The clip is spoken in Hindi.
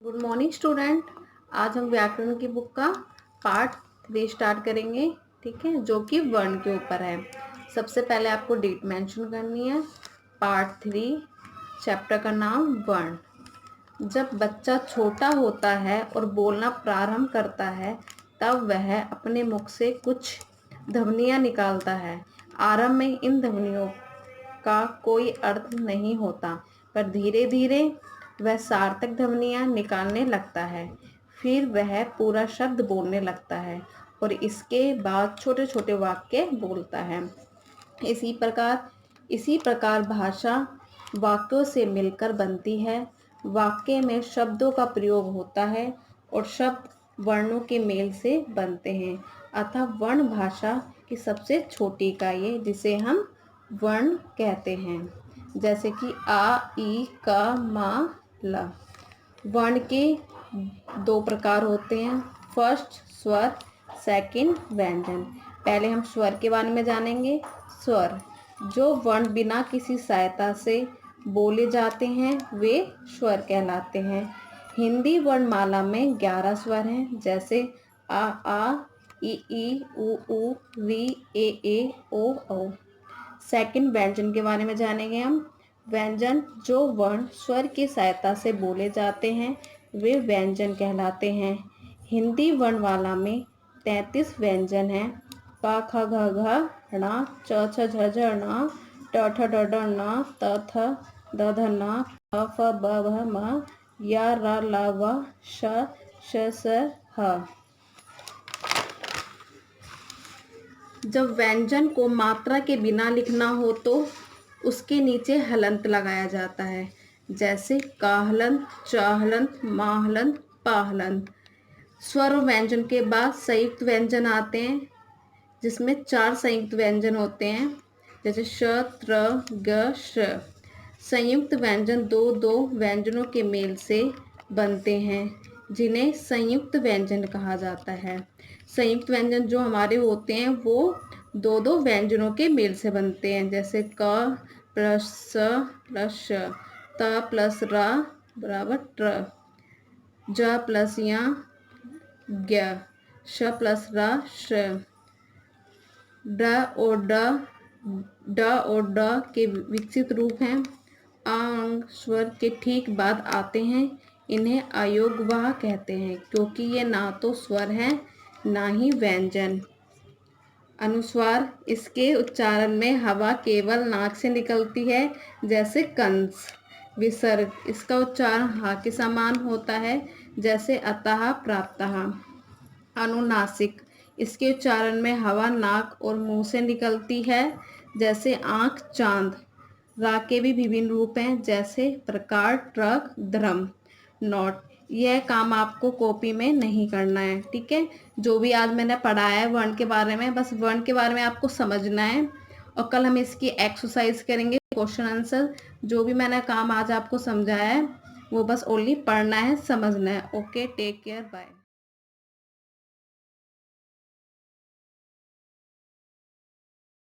Good morning student. आज हम व्याकरण की बुक का पार्ट 3 स्टार्ट करेंगे, ठीक है, जो कि वर्ण के ऊपर है। सबसे पहले आपको डेट मेंशन करनी है। पार्ट 3 चैप्टर का नाम वर्ण। जब बच्चा छोटा होता है और बोलना प्रारंभ करता है तब वह अपने मुख से कुछ ध्वनियाँ निकालता है। आरंभ में इन ध्वनियों का कोई अर्थ नहीं होता, पर धीरे धीरे वह सार्थक ध्वनियाँ निकालने लगता है। फिर वह पूरा शब्द बोलने लगता है और इसके बाद छोटे छोटे वाक्य बोलता है। इसी प्रकार भाषा वाक्यों से मिलकर बनती है। वाक्य में शब्दों का प्रयोग होता है और शब्द वर्णों के मेल से बनते हैं। अतः वर्ण भाषा की सबसे छोटी इकाई है, जिसे हम वर्ण कहते हैं। जैसे कि आ, ई, क, म, ल। वर्ण के 2 प्रकार होते हैं। फर्स्ट स्वर, सेकंड व्यंजन। पहले हम स्वर के बारे में जानेंगे। स्वर, जो वर्ण बिना किसी सहायता से बोले जाते हैं वे स्वर कहलाते हैं। हिंदी वर्णमाला में 11 स्वर हैं, जैसे आ, ई, उ, री, ए, ओ। सेकंड व्यंजन के बारे में जानेंगे हम। व्यंजन, जो वर्ण स्वर की सहायता से बोले जाते हैं वे व्यंजन कहलाते हैं। हिंदी वर्णमाला में 33 व्यंजन हैं। प, ख, घ, घ, ण, च, छ, झ, झ, ण, ट, ठ, ड, ढ, ण, त, थ, द, ध, न, प, फ, ब, भ, म, य, र, ल, व, श, स, ह। जब व्यंजन को मात्रा के बिना लिखना हो तो उसके नीचे हलंत लगाया जाता है, जैसे काहलंत, चाहलंत, माहलंत, पाहलंत। स्वर और व्यंजन के बाद संयुक्त व्यंजन आते हैं, जिसमें 4 संयुक्त व्यंजन होते हैं, जैसे श, त्र, ग, श। संयुक्त व्यंजन दो व्यंजनों के मेल से बनते हैं, जिन्हें संयुक्त व्यंजन कहा जाता है। संयुक्त व्यंजन जो हमारे होते हैं वो 2 व्यंजनों के मेल से बनते हैं, जैसे क प्लस स प्लस श, त प्लस र बराबर ट्र, ज प्लस या ज्ञ, श प्लस र श। ड और ड के विकसित रूप हैं। अंग स्वर के ठीक बाद आते हैं। इन्हें अयोगवाह कहते हैं, क्योंकि ये ना तो स्वर हैं ना ही व्यंजन। अनुस्वार, इसके उच्चारण में हवा केवल नाक से निकलती है, जैसे कंस। विसर्ग, इसका उच्चारण हा के समान होता है, जैसे अतः, प्राप्तः। अनुनासिक, इसके उच्चारण में हवा नाक और मुंह से निकलती है, जैसे आँख, चांद। रा के भी विभिन्न रूप हैं, जैसे प्रकार, ट्रक, ध्रम। नोट, यह काम आपको कॉपी में नहीं करना है, ठीक है। जो भी आज मैंने पढ़ाया है वर्ण के बारे में, बस वर्ण के बारे में आपको समझना है। और कल हम इसकी एक्सरसाइज करेंगे, क्वेश्चन आंसर। जो भी मैंने काम आज आपको समझाया है वो बस ओनली पढ़ना है, समझना है। Okay, take care, bye.